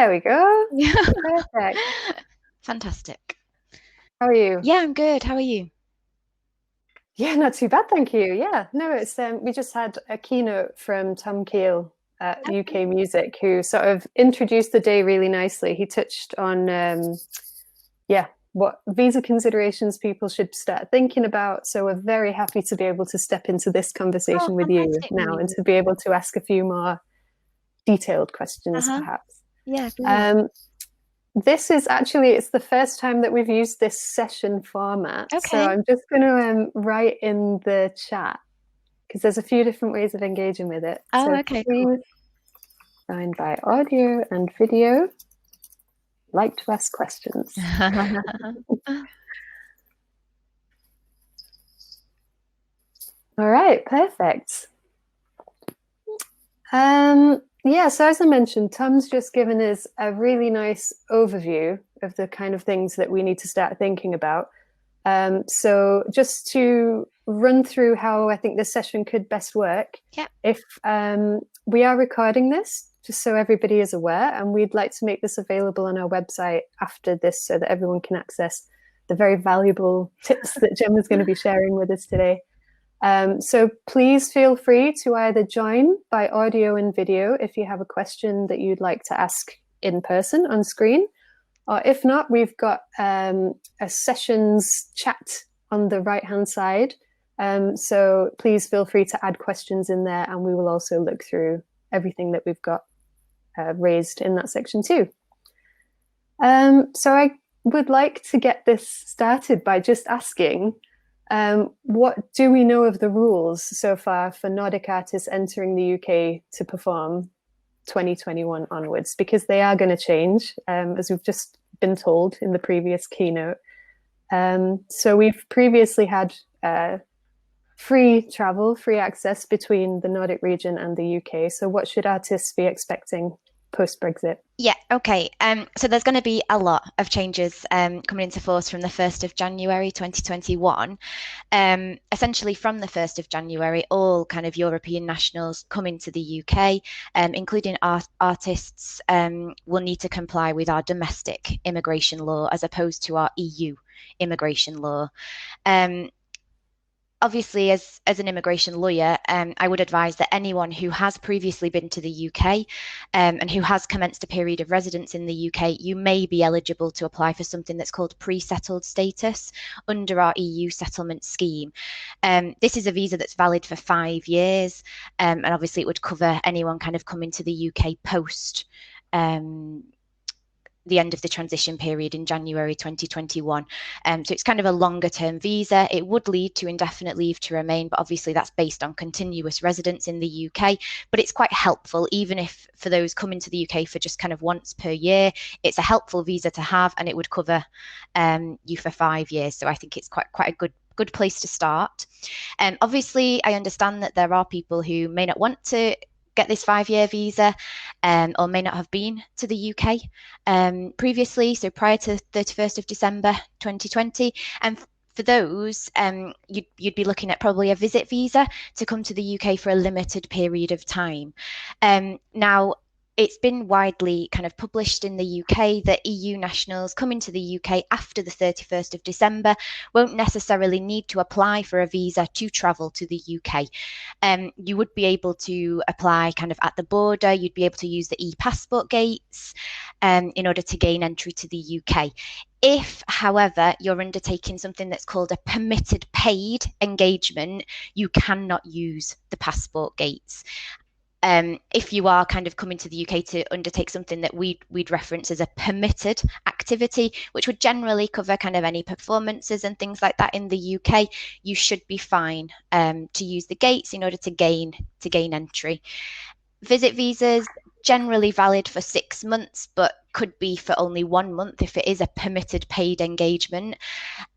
There we go. Perfect. Fantastic. How are you? Yeah, I'm good. How are you? Yeah, not too bad, thank you. Yeah, no, it's we just had a keynote from Tom Keel at UK Music, who sort of introduced the day really nicely. He touched on yeah, what visa considerations people should start thinking about. So we're very happy to be able to step into this Oh, conversation with you fantastic now and news. to be able to ask a few more detailed questions, Uh-huh. perhaps. Yeah, brilliant. Um, This is actually, it's the first time that we've used this session format. So Okay. I'm just going to write in the chat because there's a few different ways of engaging with it. Oh, So okay, cool. please join by audio and video. Like to ask questions. All right, perfect. Yeah, so as I mentioned, Tom's just given us a really nice overview of the kind of things that we need to start thinking about. So just to run through how I think this session could best work, Yeah. if we are recording this, just so everybody is aware, and we'd like to make this available on our website after this so that everyone can access the very valuable tips that Gemma's going to be sharing with us today. So please feel free to either join by audio and video if you have a question that you'd like to ask in person on screen, or if not, we've got a sessions chat on the right-hand side. So please feel free to add questions in there, and we will also look through everything that we've got raised in that section too. So I would like to get this started by just asking, what do we know of the rules so far for Nordic artists entering the UK to perform 2021 onwards? Because they are going to change, as we've just been told in the previous keynote. So we've previously had free travel, free access between the Nordic region and the UK. So what should artists be expecting post-Brexit? Yeah, okay. So there's going to be a lot of changes coming into force from the 1st of January 2021. Essentially, from the 1st of January, all kind of European nationals coming to the UK, including artists, will need to comply with our domestic immigration law as opposed to our EU immigration law. Obviously, as an immigration lawyer, I would advise that anyone who has previously been to the UK and who has commenced a period of residence in the UK, you may be eligible to apply for something that's called pre-settled status under our EU settlement scheme. This is a visa that's valid for 5 years, and obviously it would cover anyone kind of coming to the UK post the end of the transition period in January 2021. So it's kind of a longer term visa. It would lead to indefinite leave to remain, but obviously that's based on continuous residence in the UK. But it's quite helpful, even if for those coming to the UK for just kind of once per year, it's a helpful visa to have, and it would cover you for 5 years. So I think it's quite a good place to start. Obviously, I understand that there are people who may not want to get this 5-year visa or may not have been to the UK previously, so prior to 31st of December 2020. And for those, you'd be looking at probably a visit visa to come to the UK for a limited period of time. Now, it's been widely kind of published in the UK that EU nationals coming to the UK after the 31st of December won't necessarily need to apply for a visa to travel to the UK. You would be able to apply kind of at the border. You'd be able to use the e-passport gates in order to gain entry to the UK. If, however, you're undertaking something that's called a permitted paid engagement, you cannot use the passport gates. If you are kind of coming to the UK to undertake something that we'd reference as a permitted activity, which would generally cover kind of any performances and things like that in the UK, you should be fine to use the gates in order to gain entry. Visit visas generally valid for 6 months, but could be for only 1 month if it is a permitted paid engagement.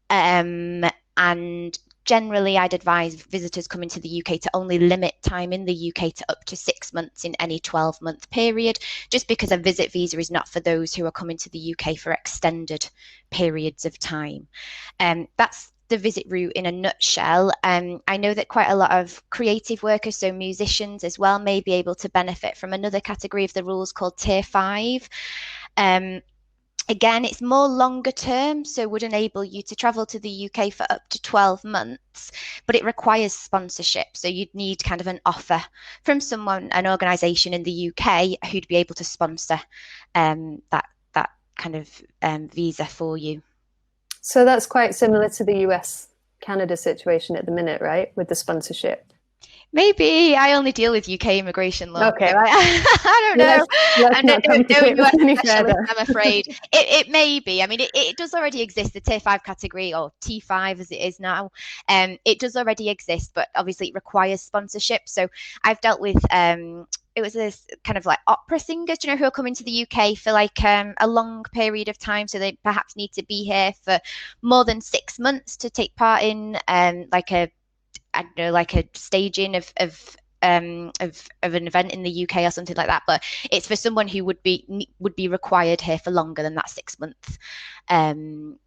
And generally, I'd advise visitors coming to the UK to only limit time in the UK to up to 6 months in any 12-month period, just because a visit visa is not for those who are coming to the UK for extended periods of time. That's the visit route in a nutshell. I know that quite a lot of creative workers, so musicians as well, may be able to benefit from another category of the rules called Tier 5. Again, it's more longer term, so would enable you to travel to the UK for up to 12 months, but it requires sponsorship. So you'd need kind of an offer from someone, an organisation in the UK who'd be able to sponsor that kind of visa for you. So that's quite similar to the US-Canada situation at the minute, right? With the sponsorship. Maybe. I only deal with UK immigration law. Okay. So I don't know. Let's not complicate this any further. I'm afraid. It may be. I mean, it does already exist, the Tier 5 category, or T5 as it is now. It does already exist, but obviously it requires sponsorship. So I've dealt with it was this kind of like opera singers, you know, who are coming to the UK for like a long period of time. So they perhaps need to be here for more than 6 months to take part in like a staging of an event in the UK or something like that. But it's for someone who would be required here for longer than that 6 month kind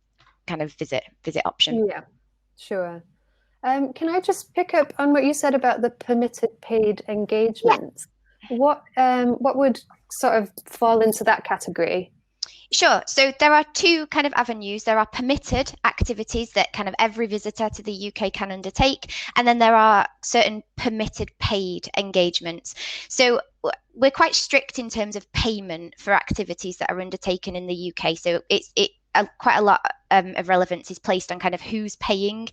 of visit option. Yeah, sure. Can I just pick up on what you said about the permitted paid engagements? Yeah. What would sort of fall into that category? Sure. So there are two kind of avenues. There are permitted activities that kind of every visitor to the UK can undertake, and then there are certain permitted paid engagements. So we're quite strict in terms of payment for activities that are undertaken in the UK. So quite a lot of relevance is placed on kind of who's paying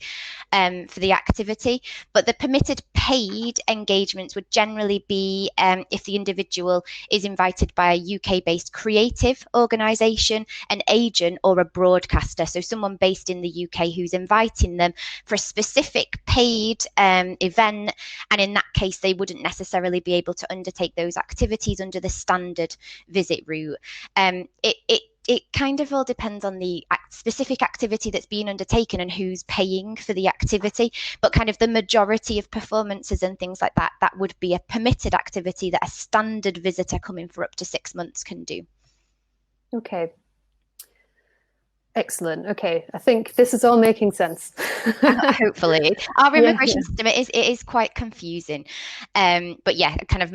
for the activity, but the permitted paid engagements would generally be if the individual is invited by a UK-based creative organisation, an agent, or a broadcaster. So someone based in the UK who's inviting them for a specific paid event, and in that case they wouldn't necessarily be able to undertake those activities under the standard visit route. It kind of all depends on the specific activity that's being undertaken and who's paying for the activity, but kind of the majority of performances and things like that, that would be a permitted activity that a standard visitor coming for up to 6 months can do. Okay. Excellent. Okay, I think this is all making sense. Hopefully, our immigration system it is quite confusing, but yeah, kind of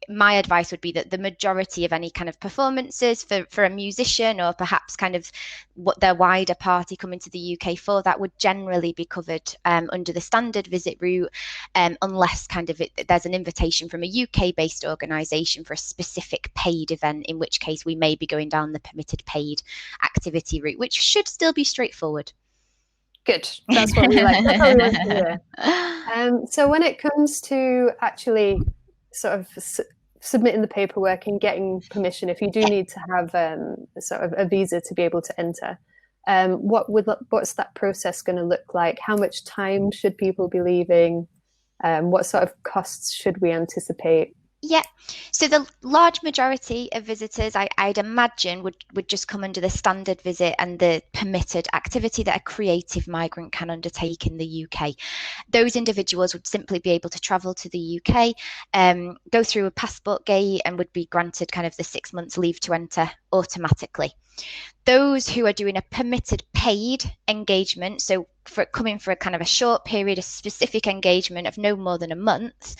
my advice would be that the majority of any kind of performances for a musician, or perhaps kind of what their wider party coming to the UK for, that would generally be covered under the standard visit route, unless kind of there's an invitation from a UK-based organisation for a specific paid event, in which case we may be going down the permitted paid activity route, which should still be straightforward. Good. That's what we like. That's what we want to hear. So when it comes to actually sort of submitting the paperwork and getting permission, if you do need to have sort of a visa to be able to enter, what's that process going to look like? How much time should people be leaving? What sort of costs should we anticipate? Yeah, so the large majority of visitors, I'd imagine, would just come under the standard visit and the permitted activity that a creative migrant can undertake in the UK. Those individuals would simply be able to travel to the UK, go through a passport gate, and would be granted kind of the 6 months leave to enter automatically. Those who are doing a permitted paid engagement, so coming for a kind of a short period, a specific engagement of no more than a month,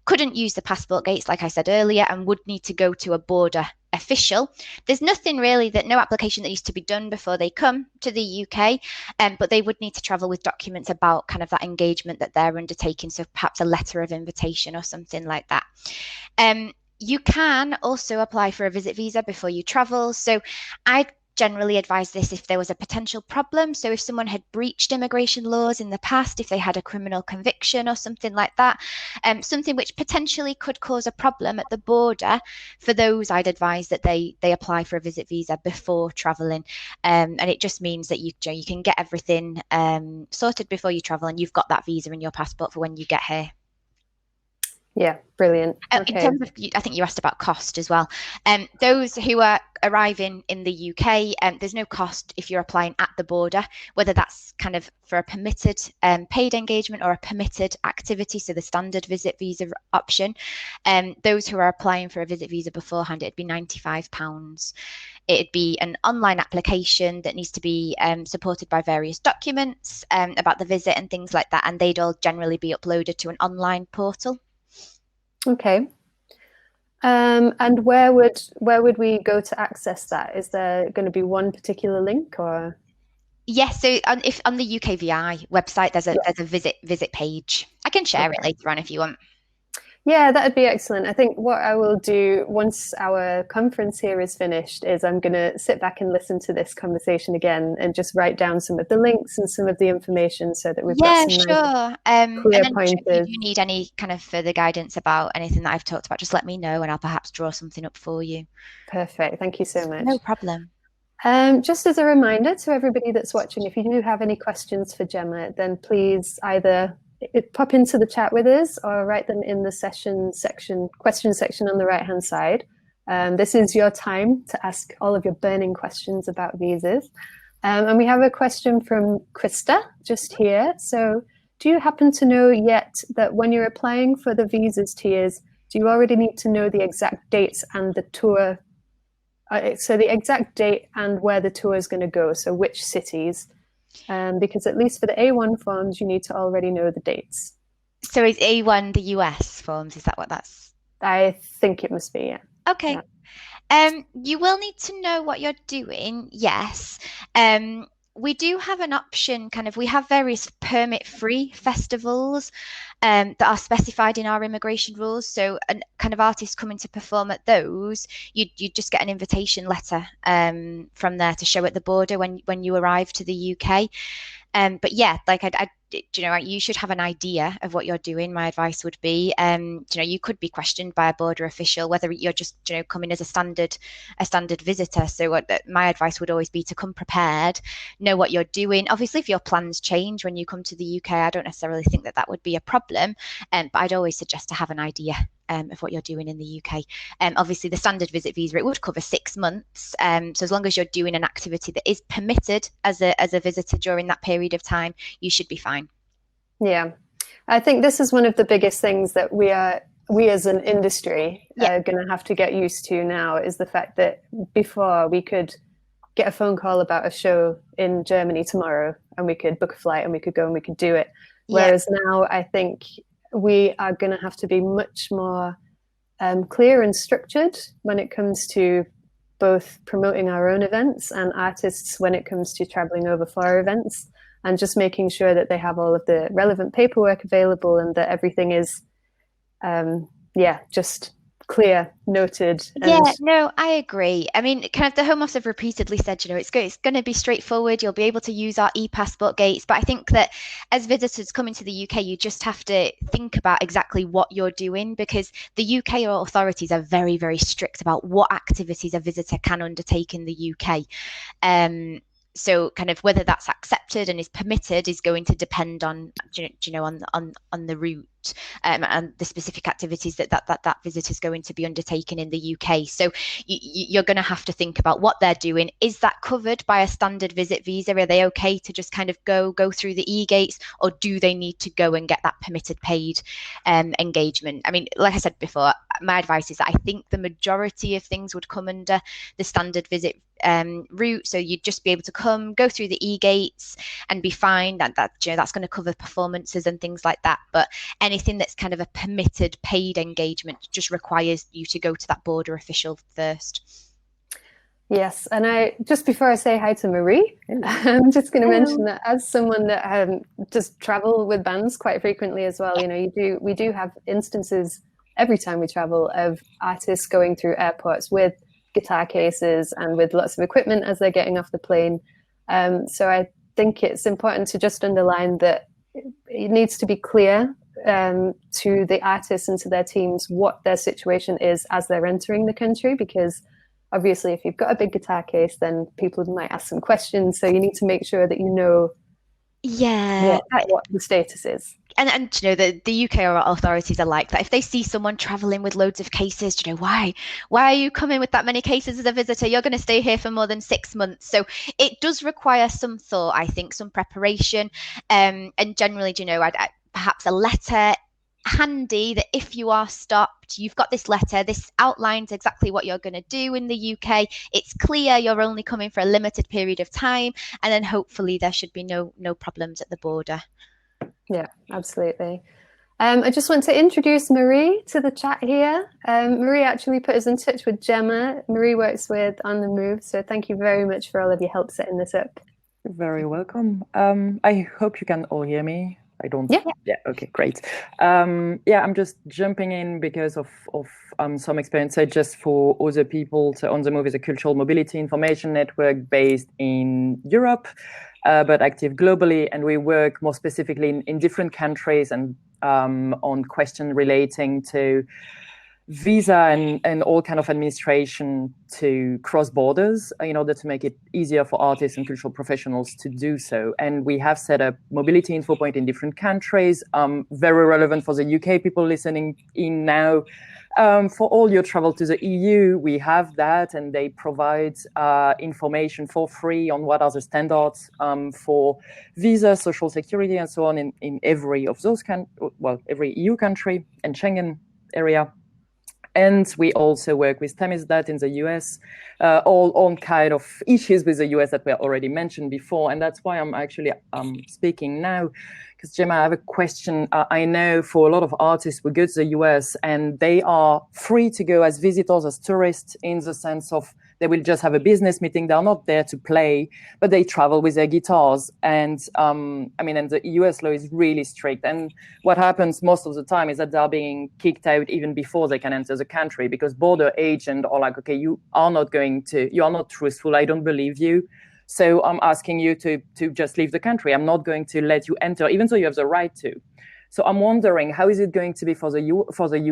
couldn't use the passport gates, like I said earlier, and would need to go to a border official. There's nothing really, no application that needs to be done before they come to the UK, but they would need to travel with documents about kind of that engagement that they're undertaking, so perhaps a letter of invitation or something like that. You can also apply for a visit visa before you travel. So I'd generally advise this if there was a potential problem. So if someone had breached immigration laws in the past, if they had a criminal conviction or something like that, something which potentially could cause a problem at the border, for those I'd advise that they apply for a visit visa before traveling. And it just means that you can get everything sorted before you travel, and you've got that visa in your passport for when you get here. Yeah, brilliant. Okay. In terms of, I think you asked about cost as well. Those who are arriving in the UK, there's no cost if you're applying at the border, whether that's kind of for a permitted paid engagement or a permitted activity, so the standard visit visa option. Those who are applying for a visit visa beforehand, it'd be £95. It'd be an online application that needs to be supported by various documents about the visit and things like that, and they'd all generally be uploaded to an online portal. Okay. And where would we go to access that? Is there going to be one particular link or? Yes, so on the UKVI website, there's a visit page. I can share it later on if you want. Yeah, that would be excellent. I think what I will do once our conference here is finished is I'm going to sit back and listen to this conversation again and just write down some of the links and some of the information so that we've got some sure. clear and then pointers. if you need any kind of further guidance about anything that I've talked about, just let me know and I'll perhaps draw something up for you. Perfect. Thank you so much. No problem. Just as a reminder to everybody that's watching, if you do have any questions for Gemma, then please either pop into the chat with us or write them in the question section on the right hand side. This is your time to ask all of your burning questions about visas. And we have a question from Krista just here. So do you happen to know yet that when you're applying for the visas tiers, do you already need to know the exact dates and the tour? So the exact date and where the tour is going to go, so which cities, because at least for the A1 forms, you need to already know the dates. So is A1 the US forms? Is that what that's? I think it must be, yeah. Okay. You will need to know what you're doing, yes. We do have an option, we have various permit-free festivals that are specified in our immigration rules. So artists coming to perform at those, you just get an invitation letter from there to show at the border when you arrive to the UK. But yeah, you should have an idea of what you're doing. My advice would be, you could be questioned by a border official whether you're just, coming as a standard visitor. So my advice would always be to come prepared, know what you're doing. Obviously, if your plans change when you come to the UK, I don't necessarily think that would be a problem. But I'd always suggest to have an idea of what you're doing in the UK. Obviously, the standard visit visa, it would cover 6 months. So as long as you're doing an activity that is permitted as a visitor during that period of time, you should be fine. Yeah, I think this is one of the biggest things that we as an industry are going to have to get used to now, is the fact that before we could get a phone call about a show in Germany tomorrow and we could book a flight and we could go and we could do it. Whereas now I think we are going to have to be much more clear and structured when it comes to both promoting our own events and artists when it comes to traveling over for our events, and just making sure that they have all of the relevant paperwork available and that everything is just clear, noted. No, I agree. I mean, the Home Office have repeatedly said, it's going to be straightforward. You'll be able to use our e-passport gates. But I think that as visitors coming to the UK, you just have to think about exactly what you're doing, because the UK authorities are very, very strict about what activities a visitor can undertake in the UK. So whether that's accepted and is permitted is going to depend on on the route and the specific activities that visitor is going to be undertaking in the UK. So you're going to have to think about what they're doing. Is that covered by a standard visit visa? Are they okay to just go through the e-gates, or do they need to go and get that permitted paid engagement? I mean, like I said before, my advice is that I think the majority of things would come under the standard visit route. So you'd just be able to go through the e-gates and be fine. That's going to cover performances and things like that. But anything that's a permitted paid engagement just requires you to go to that border official first. Yes, and just before I say hi to Marie, I'm just going to mention that as someone that does travel with bands quite frequently as well, we do have instances every time we travel of artists going through airports with guitar cases and with lots of equipment as they're getting off the plane. So I think it's important to just underline that it needs to be clear to the artists and to their teams what their situation is as they're entering the country, because obviously if you've got a big guitar case, then people might ask some questions. So you need to make sure that you know what the status is. And the UK authorities are like that. If they see someone traveling with loads of cases, why are you coming with that many cases as a visitor? You're going to stay here for more than 6 months. So it does require some thought, I think, some preparation, and generally, perhaps a letter handy that if you are stopped, you've got this letter, this outlines exactly what you're going to do in the UK. It's clear you're only coming for a limited period of time, and then hopefully there should be no problems at the border. Yeah, absolutely. I just want to introduce Marie to the chat here. Marie actually put us in touch with Gemma. Marie works with On the Move, so thank you very much for all of your help setting this up. You're very welcome. I hope you can all hear me. I don't. Yeah. Okay. Great. I'm just jumping in because of some experience. So just for other people, so On the Move is a cultural mobility information network based in Europe, but active globally, and we work more specifically in different countries and on questions relating to visa and all kind of administration to cross borders in order to make it easier for artists and cultural professionals to do so. And we have set up mobility info point in different countries, very relevant for the UK people listening in now. For all your travel to the EU, we have that, and they provide information for free on what are the standards for visa, social security, and so on in every of those every EU country and Schengen area. And we also work with Tamisdat in the US, all on kind of issues with the US that were already mentioned before. And that's why I'm actually speaking now, because Gemma, I have a question. I know for a lot of artists who go to the US and they are free to go as visitors, as tourists, in the sense of they will just have a business meeting. They're not there to play, but they travel with their guitars. And and the US law is really strict. And what happens most of the time is that they're being kicked out even before they can enter the country, because border agents are like, okay, you are not truthful. I don't believe you. So I'm asking you to just leave the country. I'm not going to let you enter, even though you have the right to. So I'm wondering, how is it going to be for the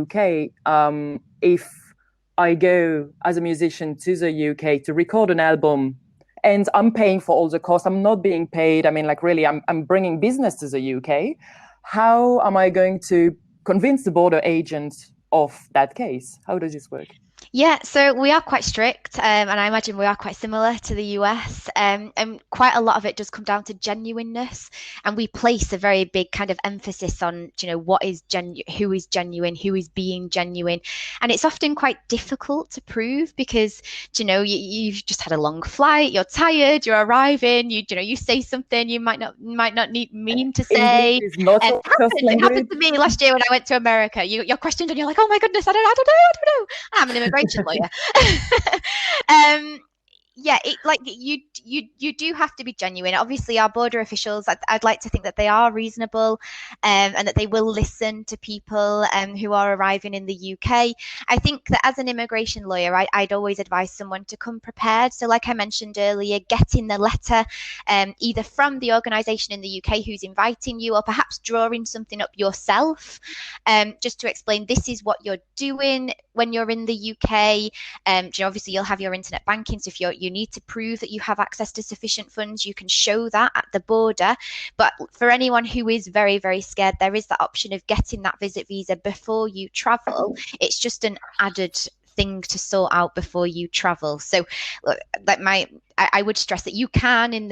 UK if I go as a musician to the UK to record an album and I'm paying for all the costs? I'm not being paid. Really, I'm bringing business to the UK. How am I going to convince the border agent of that case? How does this work? Yeah, so we are quite strict, and I imagine we are quite similar to the US, and quite a lot of it does come down to genuineness, and we place a very big kind of emphasis on, what is who is genuine, who is being genuine, and it's often quite difficult to prove because, you've just had a long flight, you're tired, you're arriving, you say something you might not mean to say. It happened to me last year when I went to America. You're questioned and you're like, oh my goodness, I don't know. I'm an immigration lawyer. You do have to be genuine. Obviously, our border officials, I'd like to think that they are reasonable, and that they will listen to people who are arriving in the UK. I think that as an immigration lawyer, I'd always advise someone to come prepared. So like I mentioned earlier, getting the letter either from the organisation in the UK who's inviting you, or perhaps drawing something up yourself, just to explain this is what you're doing when you're in the UK. Obviously, you'll have your internet banking, so if you need to prove that you have access to sufficient funds, you can show that at the border. But for anyone who is very, very scared, there is that option of getting that visit visa before you travel. It's just an added thing to sort out before you travel. So I would stress that you can, in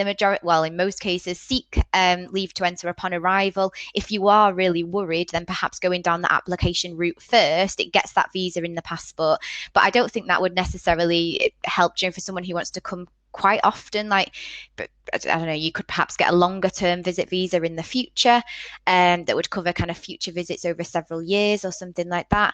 most cases, seek leave to enter upon arrival. If you are really worried, then perhaps going down the application route first, it gets that visa in the passport. But I don't think that would necessarily help, for someone who wants to come quite often. But I don't know, you could perhaps get a longer term visit visa in the future that would cover kind of future visits over several years or something like that.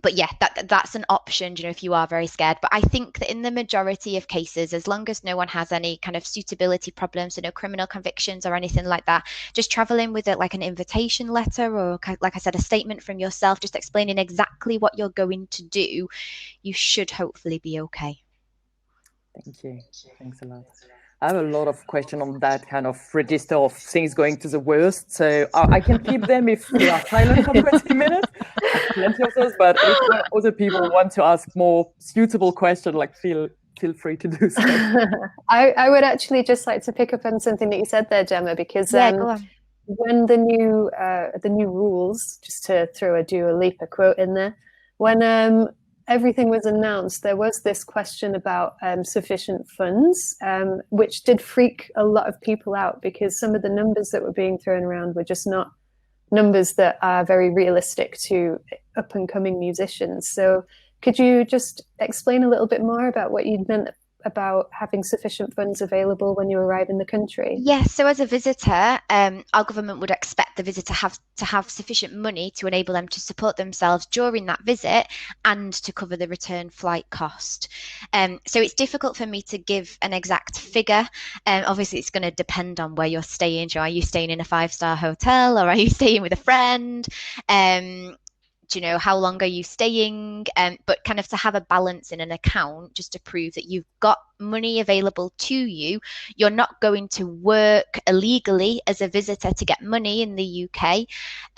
But yeah, that's an option, if you are very scared. But I think that in the majority of cases, as long as no one has any kind of suitability problems, so no criminal convictions or anything like that, just traveling with like an invitation letter, or like I said, a statement from yourself, just explaining exactly what you're going to do, you should hopefully be okay. Thank you. Thanks a lot. I have a lot of questions on that kind of register of things going to the worst. So I can keep them if we are silent for 20 minutes. I have plenty of those, but if other people want to ask more suitable questions, feel free to do so. I would actually just like to pick up on something that you said there, Gemma, because go on. When the new rules, just to throw a Dua Lipa quote in there, when everything was announced, there was this question about sufficient funds, which did freak a lot of people out, because some of the numbers that were being thrown around were just not numbers that are very realistic to up and coming musicians. So could you just explain a little bit more about what you meant about having sufficient funds available when you arrive in the country? Yes, so as a visitor, our government would expect the visitor to have sufficient money to enable them to support themselves during that visit and to cover the return flight cost. So it's difficult for me to give an exact figure. Obviously, it's going to depend on where you're staying. Are you staying in a 5-star hotel, or are you staying with a friend? How long are you staying? But kind of to have a balance in an account just to prove that you've got money available to you. You're not going to work illegally as a visitor to get money in the UK,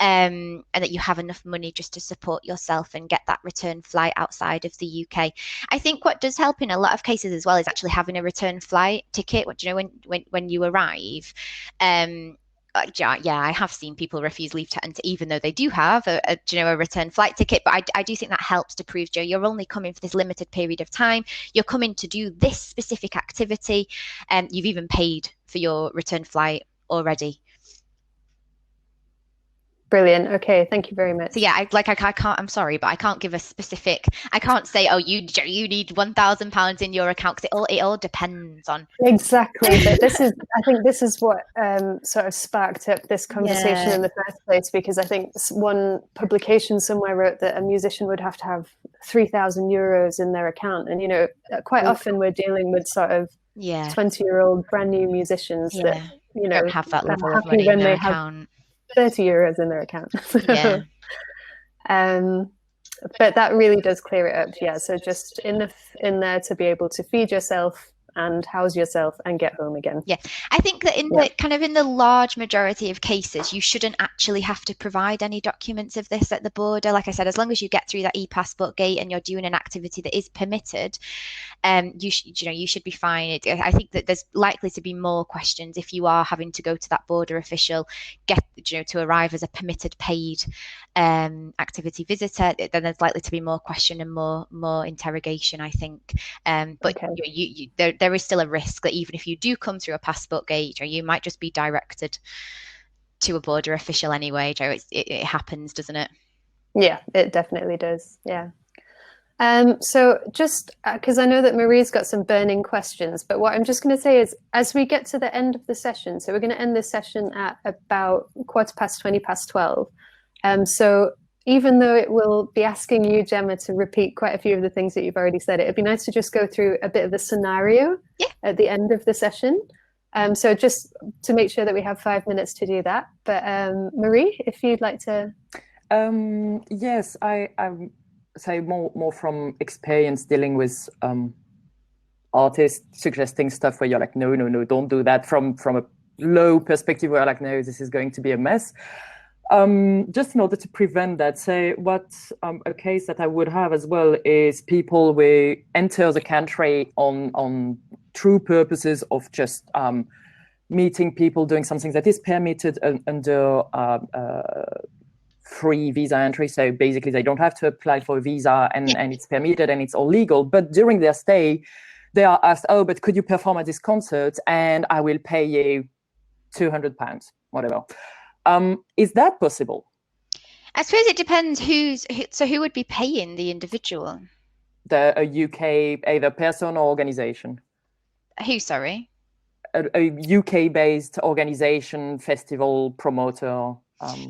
and that you have enough money just to support yourself and get that return flight outside of the UK. I think what does help in a lot of cases as well is actually having a return flight ticket. When you arrive. I have seen people refuse leave to enter, even though they do have a return flight ticket. But I do think that helps to prove, you're only coming for this limited period of time. You're coming to do this specific activity, and you've even paid for your return flight already. Brilliant. Okay, thank you very much. So yeah, I can't. I'm sorry, but I can't give a specific. I can't say, oh, you need £1,000 in your account, because it all depends on. Exactly, but I think this is what sort of sparked up this conversation in the first place, because I think one publication somewhere wrote that a musician would have to have €3,000 in their account, and quite often we're dealing with sort of 20-year-old brand new musicians that don't have that level of money in their account. €30 in their account. But that really does clear it up. Yeah, so just in there to be able to feed yourself and house yourself and get home again. Yeah, I think that in the large majority of cases, you shouldn't actually have to provide any documents of this at the border. Like I said, as long as you get through that e-passport gate and you're doing an activity that is permitted, you should be fine. I think that there's likely to be more questions if you are having to go to that border official, to arrive as a permitted paid activity visitor. Then there's likely to be more question and more interrogation, I think. But there is still a risk that even if you do come through a passport gate, you might just be directed to a border official anyway. It happens, doesn't it? Yeah, it definitely does. Yeah. So just because I know that Marie's got some burning questions, but what I'm just going to say is, as we get to the end of the session, so we're going to end this session at about 12:15. So even though it will be asking you, Gemma, to repeat quite a few of the things that you've already said, it'd be nice to just go through a bit of a scenario at the end of the session. So just to make sure that we have 5 minutes to do that. But Marie, if you'd like to. Yes, I'm say more from experience dealing with artists suggesting stuff where you're like, no, don't do that, from a low perspective where like, no, this is going to be a mess. Just in order to prevent that, say a case that I would have as well is people will enter the country on true purposes of just meeting people, doing something that is permitted under free visa entry. So basically they don't have to apply for a visa and it's permitted and it's all legal. But during their stay, they are asked, oh, but could you perform at this concert and I will pay you £200, whatever. Is that possible? I suppose it depends who would be paying the individual? A UK, either person or organization. Who, sorry? A UK-based organization, festival, promoter.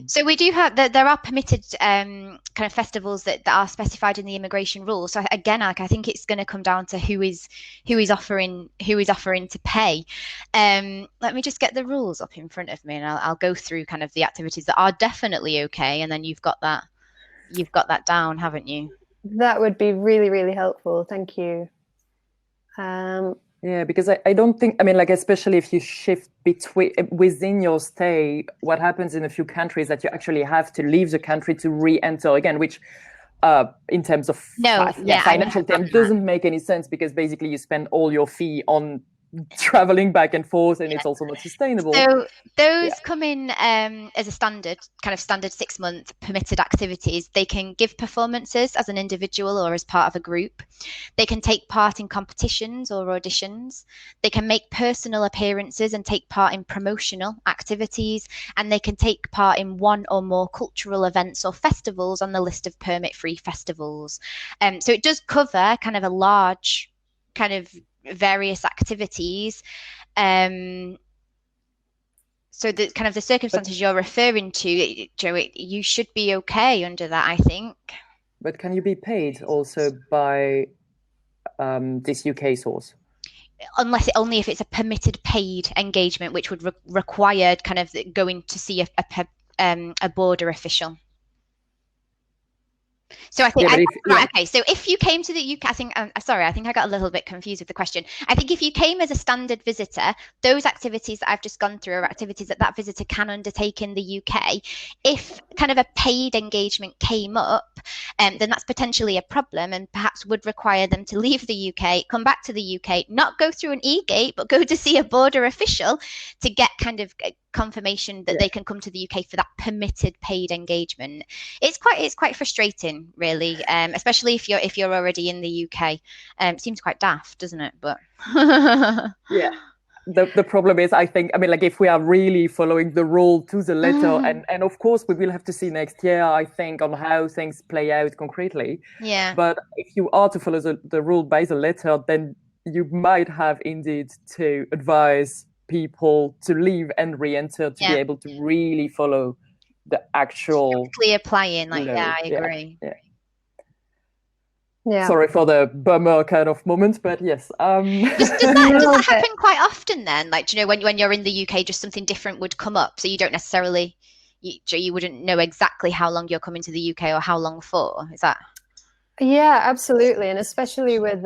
So we do have there are permitted kind of festivals that are specified in the immigration rules. So again, I think it's going to come down to who is offering to pay. Let me just get the rules up in front of me, and I'll go through kind of the activities that are definitely okay, and then you've got that down, haven't you? That would be really, really helpful. Thank you. Yeah, because I don't think, especially if you shift within your stay, what happens in a few countries that you actually have to leave the country to re-enter again, which in terms of financial terms doesn't make any sense, because basically you spend all your fee on traveling back and forth, and it's also not sustainable. So those come in as a standard 6-month permitted activities. They can give performances as an individual or as part of a group. They can take part in competitions or auditions. They can make personal appearances and take part in promotional activities, and they can take part in one or more cultural events or festivals on the list of permit-free festivals. So it does cover kind of a large kind of various activities. So the kind of the circumstances you're referring to, Joe, you should be okay under that, I think. But can you be paid also by this UK source? Unless only if it's a permitted paid engagement, which would require kind of going to see a border official. So I think, okay, so if you came to the UK, I think I got a little bit confused with the question. I think if you came as a standard visitor, those activities that I've just gone through are activities that visitor can undertake in the UK. If kind of a paid engagement came up, then that's potentially a problem and perhaps would require them to leave the UK, come back to the UK, not go through an e-gate, but go to see a border official to get kind of confirmation that they can come to the UK for that permitted paid engagement. It's quite frustrating, really, especially if you're already in the UK. It seems quite daft, doesn't it? But yeah, the problem is, I think, I mean, like, if we are really following the rule to the letter, and of course we will have to see next year, I think, on how things play out concretely. Yeah. But if you are to follow the rule by the letter, then you might have indeed to advise people to leave and re-enter to be able to really follow the actual clear applying. Like, I agree. Yeah. Sorry for the bummer kind of moment, but yes. Does that happen quite often then? Like, you know, when you're in the UK, just something different would come up, so you don't necessarily, you wouldn't know exactly how long you're coming to the UK or how long for. Is that? Yeah, absolutely, and especially with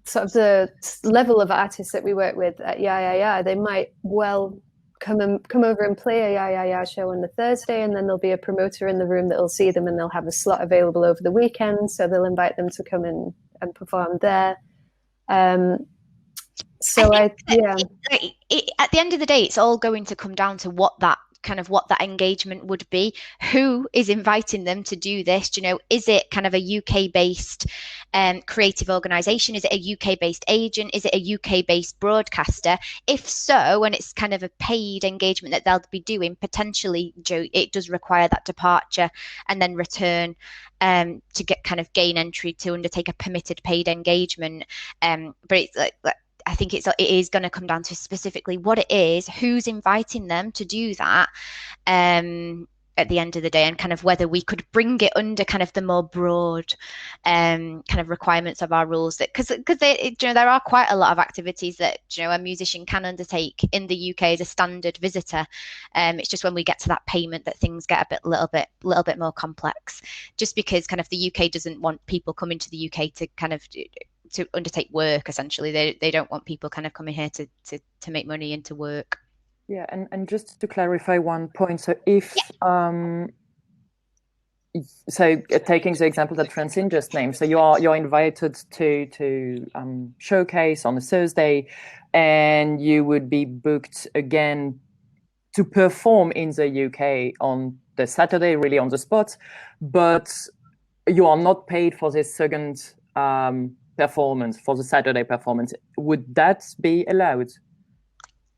sort of the level of artists that we work with at Yeah, they might well come over and play a Yeah show on the Thursday, and then there'll be a promoter in the room that'll see them, and they'll have a slot available over the weekend, so they'll invite them to come in and perform there. So at the end of the day, it's all going to come down to what that engagement would be. Who is inviting them to do this? You know, is it kind of a UK-based creative organisation? Is it a UK-based agent? Is it a UK-based broadcaster? If so, and it's kind of a paid engagement that they'll be doing, potentially, Joe, it does require that departure and then return to gain entry to undertake a permitted paid engagement. But it's like I think it is going to come down to specifically what it is, who's inviting them to do that at the end of the day, and kind of whether we could bring it under kind of the more broad kind of requirements of our rules. That because there are quite a lot of activities that a musician can undertake in the UK as a standard visitor. It's just when we get to that payment that things get a little bit more complex. Just because kind of the UK doesn't want people coming to the UK to kind of to undertake work. Essentially, they don't want people kind of coming here to make money and to work. Yeah, and just to clarify one point, so if taking the example that Francine just named, so you're invited to showcase on a Thursday, and you would be booked again to perform in the UK on the Saturday, really on the spot, but you are not paid for this second performance, for the Saturday performance. Would that be allowed?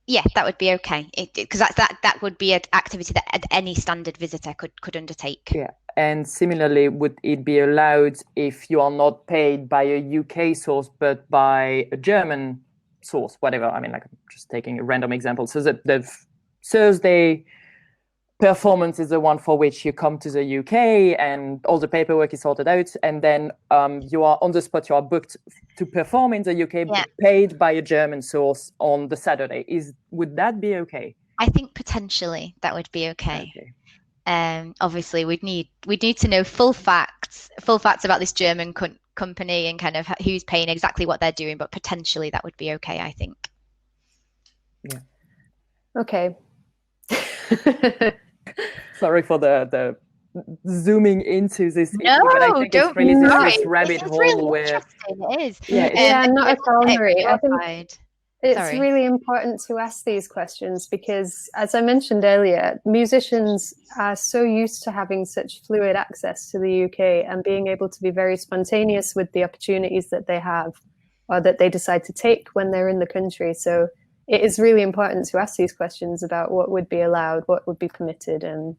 Yeah, that would be okay, because that would be an activity that any standard visitor could undertake. Yeah, and similarly, would it be allowed if you are not paid by a UK source but by a German source, whatever? I mean, like, I'm just taking a random example. So the Thursday performance is the one for which you come to the UK and all the paperwork is sorted out, and then you are on the spot, you are booked to perform in the UK, but paid by a German source on the Saturday. Would that be okay? I think potentially that would be okay. Obviously we'd need to know full facts about this German company and kind of who's paying, exactly what they're doing, but potentially that would be okay, I think. Yeah. Okay. Sorry for the zooming into this. No, but I think don't it's really this rabbit hole really where it is. Yeah, not at all, Marie. I think it's Sorry. really important to ask these questions because, as I mentioned earlier, musicians are so used to having such fluid access to the UK and being able to be very spontaneous with the opportunities that they have or that they decide to take when they're in the country. So it is really important to ask these questions about what would be allowed, what would be permitted, and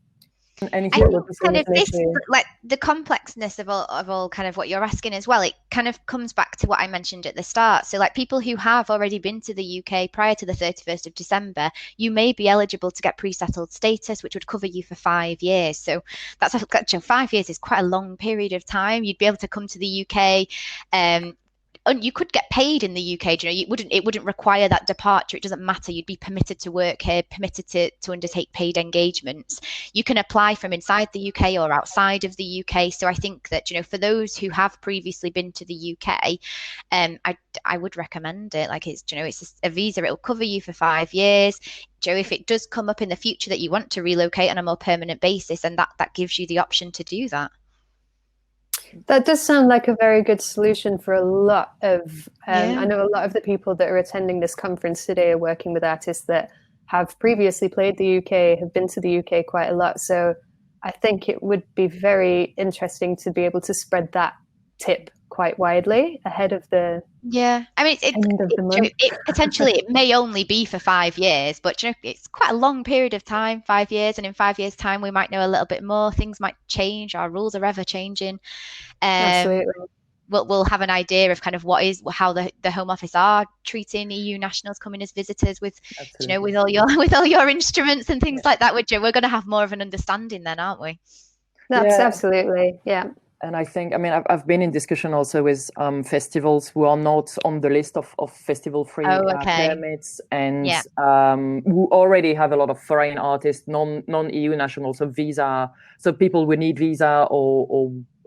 And I think kind of this, like the complexness of all kind of what you're asking as well, it kind of comes back to what I mentioned at the start. So like people who have already been to the UK prior to the 31st of December, you may be eligible to get pre-settled status, which would cover you for 5 years. So that's 5 years is quite a long period of time. You'd be able to come to the UK, and you could get paid in the UK. You know, it wouldn't require that departure. It doesn't matter. You'd be permitted to work here, permitted to undertake paid engagements. You can apply from inside the UK or outside of the UK. So I think that, you know, for those who have previously been to the UK, I would recommend it. Like it's, you know, it's a visa. It'll cover you for 5 years. Joe, if it does come up in the future that you want to relocate on a more permanent basis, and that gives you the option to do that. That does sound like a very good solution for a lot of, I know a lot of the people that are attending this conference today are working with artists that have previously played the UK, have been to the UK quite a lot. So I think it would be very interesting to be able to spread that tip quite widely ahead of the I mean, it potentially it may only be for 5 years, but you know, it's quite a long period of time, 5 years, and in 5 years' time we might know a little bit more. Things might change. Our rules are ever changing. Absolutely. We'll have an idea of kind of how the Home Office are treating EU nationals coming as visitors with, you know, with all your instruments and things like that. We're going to have more of an understanding then, aren't we? That's absolutely, yeah. And I think, I mean, I've been in discussion also with festivals who are not on the list of festival-free permits, and who already have a lot of foreign artists, non-EU nationals, so people who need visa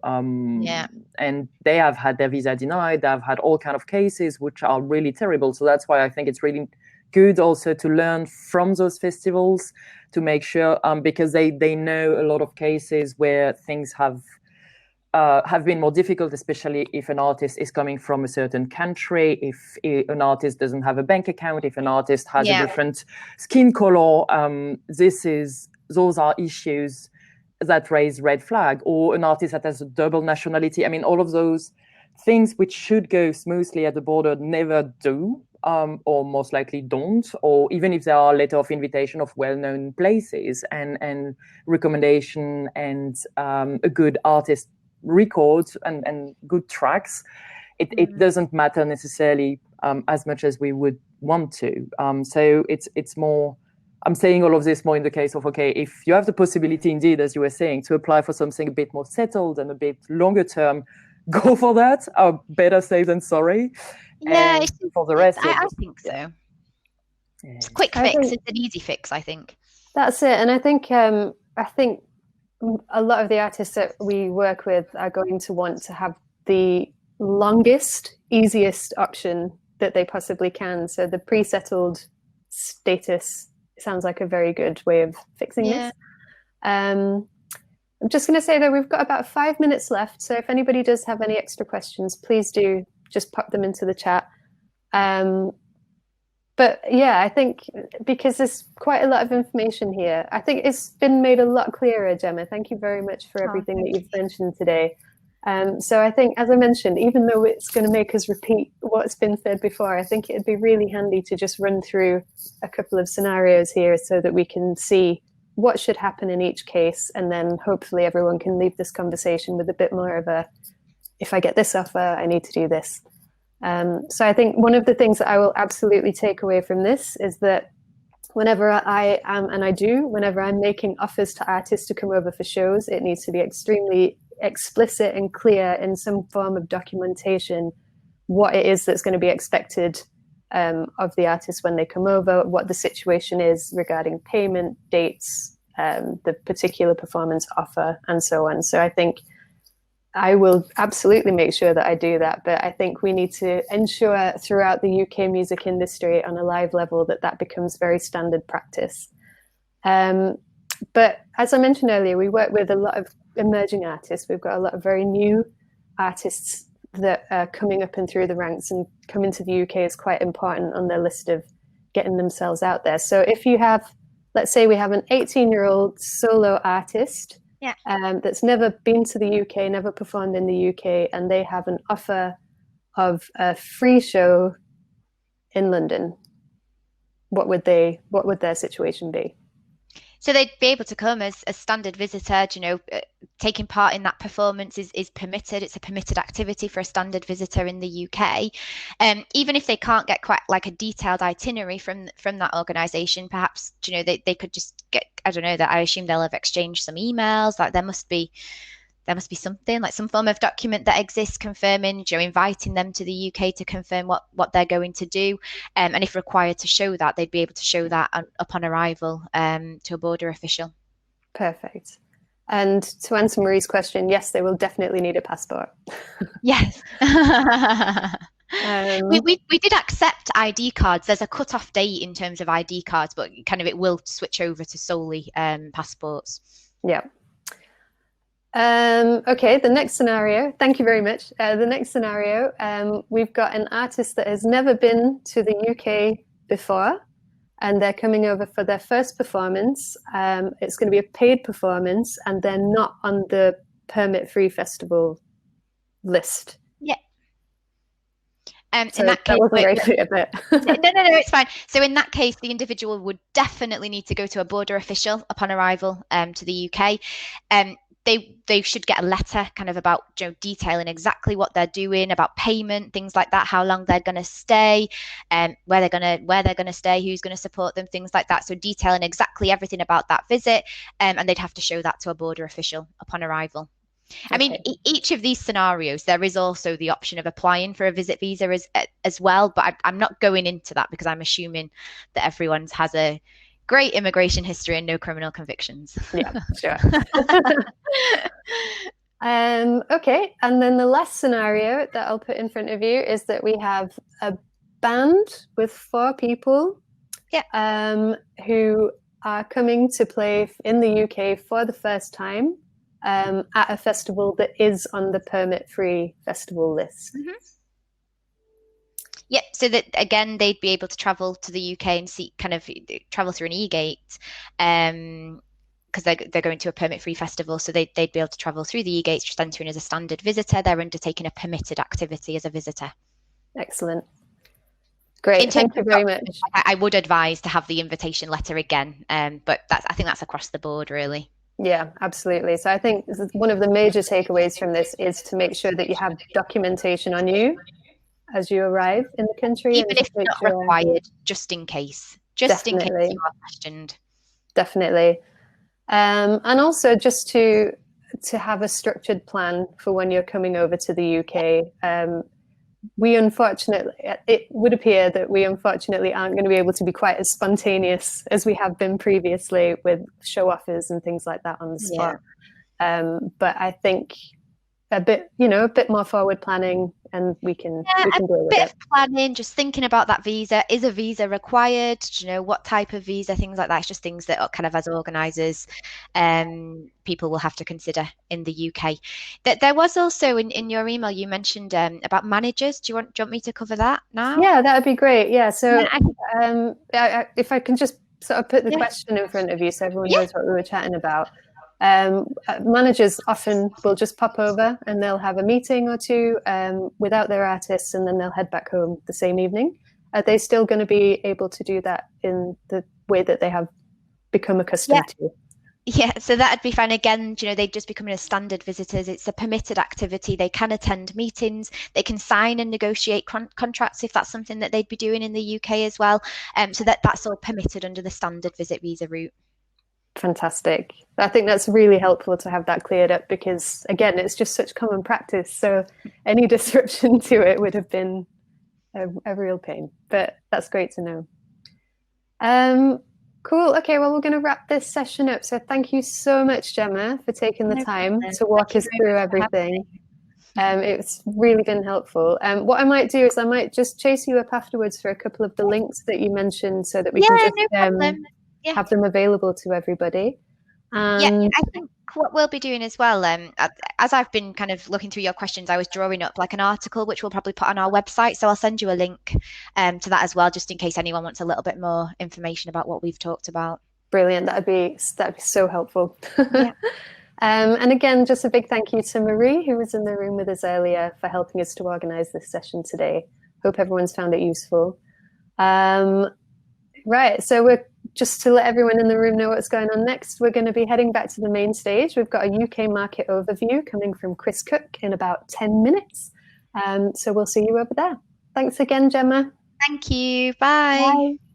and they have had their visa denied. They've had all kind of cases which are really terrible. So that's why I think it's really good also to learn from those festivals to make sure, because they know a lot of cases where things have been more difficult, especially if an artist is coming from a certain country, if an artist doesn't have a bank account, if an artist has a different skin color. Those are issues that raise red flag, or an artist that has a double nationality. I mean, all of those things which should go smoothly at the border never do, or most likely don't, or even if there are letter of invitation of well-known places and recommendation and a good artist records and good tracks, it doesn't matter necessarily as much as we would want to. So it's more, I'm saying all of this more in the case of, okay, if you have the possibility indeed, as you were saying, to apply for something a bit more settled and a bit longer term, go for that. Better safe than sorry. Yeah, for the rest, I think so. It's a quick fix. It's an easy fix, I think. That's it. And I think a lot of the artists that we work with are going to want to have the longest, easiest option that they possibly can. So the pre-settled status sounds like a very good way of fixing this. I'm just going to say that we've got about 5 minutes left. So if anybody does have any extra questions, please do just pop them into the chat. But yeah, I think because there's quite a lot of information here, I think it's been made a lot clearer, Gemma. Thank you very much for everything that you've mentioned today. So I think, as I mentioned, even though it's going to make us repeat what's been said before, I think it'd be really handy to just run through a couple of scenarios here so that we can see what should happen in each case. And then hopefully everyone can leave this conversation with a bit more of a, if I get this offer, I need to do this. So I think one of the things that I will absolutely take away from this is that whenever I am, and I do, whenever I'm making offers to artists to come over for shows, it needs to be extremely explicit and clear in some form of documentation what it is that's going to be expected of the artist when they come over, what the situation is regarding payment, dates, the particular performance offer, and so on. So I think I will absolutely make sure that I do that, but I think we need to ensure throughout the UK music industry on a live level that that becomes very standard practice. But as I mentioned earlier, we work with a lot of emerging artists. We've got a lot of very new artists that are coming up and through the ranks, and coming to the UK is quite important on their list of getting themselves out there. So if you have, let's say we have an 18-year-old solo artist that's never been to the UK, never performed in the UK, and they have an offer of a free show in London, what would their situation be? So they'd be able to come as a standard visitor, taking part in that performance is permitted. It's a permitted activity for a standard visitor in the UK. Even if they can't get quite like a detailed itinerary from that organisation, perhaps, they could just get, I don't know, that I assume they'll have exchanged some emails. Like there must be something, like some form of document that exists confirming, inviting them to the UK to confirm what they're going to do. And if required to show that, they'd be able to show that upon arrival to a border official. Perfect. And to answer Marie's question, yes, they will definitely need a passport. Yes. We did accept ID cards. There's a cut-off date in terms of ID cards, but kind of it will switch over to solely passports. Yeah. Okay, the next scenario, thank you very much. The next scenario, we've got an artist that has never been to the UK before, and they're coming over for their first performance. It's going to be a paid performance, and they're not on the permit-free festival list. Yeah. So in that case, that wasn't very clear, but no, it's fine. So in that case, the individual would definitely need to go to a border official upon arrival to the UK. They should get a letter kind of about detailing exactly what they're doing, about payment, things like that, how long they're going to stay, where they're going to stay, who's going to support them, things like that. So detailing exactly everything about that visit, and they'd have to show that to a border official upon arrival. Okay. I mean, each of these scenarios, there is also the option of applying for a visit visa as well, but I'm not going into that because I'm assuming that everyone has a great immigration history and no criminal convictions. Yeah, sure. Okay, and then the last scenario that I'll put in front of you is that we have a band with 4 people who are coming to play in the UK for the first time at a festival that is on the permit-free festival list. Mm-hmm. Yep. So that again, they'd be able to travel to the UK and travel through an e-gate, because they're going to a permit-free festival. So they'd be able to travel through the e-gates, just entering as a standard visitor. They're undertaking a permitted activity as a visitor. Excellent. Great. Thank you very much. I would advise to have the invitation letter again, but I think that's across the board, really. Yeah, absolutely. So I think one of the major takeaways from this is to make sure that you have documentation on you as you arrive in the country. Even if not required, just in case. Just in case you are questioned. Definitely. And also just to have a structured plan for when you're coming over to the UK. It would appear that we unfortunately aren't going to be able to be quite as spontaneous as we have been previously with show offers and things like that on the spot. Yeah. But I think a bit more forward planning, and we can deal with it. A bit of planning, just thinking about that visa. Is a visa required? What type of visa? Things like that. It's just things that kind of as organisers, people will have to consider in the UK. There was also in your email you mentioned about managers. Do you want me to cover that now? Yeah, that would be great. Yeah. So if I can just sort of put the question in front of you so everyone knows what we were chatting about. Managers often will just pop over and they'll have a meeting or two without their artists, and then they'll head back home the same evening. Are they still going to be able to do that in the way that they have become accustomed to? Yeah, so that'd be fine. Again, they'd just become as standard visitors. It's a permitted activity. They can attend meetings. They can sign and negotiate contracts if that's something that they'd be doing in the UK as well. So that's all permitted under the standard visit visa route. Fantastic. I think that's really helpful to have that cleared up because, again, it's just such common practice. So any disruption to it would have been a real pain. But that's great to know. Cool. Okay, well, we're going to wrap this session up. So thank you so much, Gemma, for taking the time to walk us through everything. It's really been helpful. What I might do is I might just chase you up afterwards for a couple of the links that you mentioned so that we can just have them available to everybody. I think what we'll be doing as well, as I've been kind of looking through your questions, I was drawing up like an article which we'll probably put on our website. So I'll send you a link to that as well, just in case anyone wants a little bit more information about what we've talked about. Brilliant. That'd be so helpful. Yeah. And again, just a big thank you to Marie, who was in the room with us earlier, for helping us to organise this session today. Hope everyone's found it useful. Right, so we're just to let everyone in the room know what's going on next, we're going to be heading back to the main stage. We've got a UK market overview coming from Chris Cook in about 10 minutes. So we'll see you over there. Thanks again, Gemma. Thank you. Bye. Bye.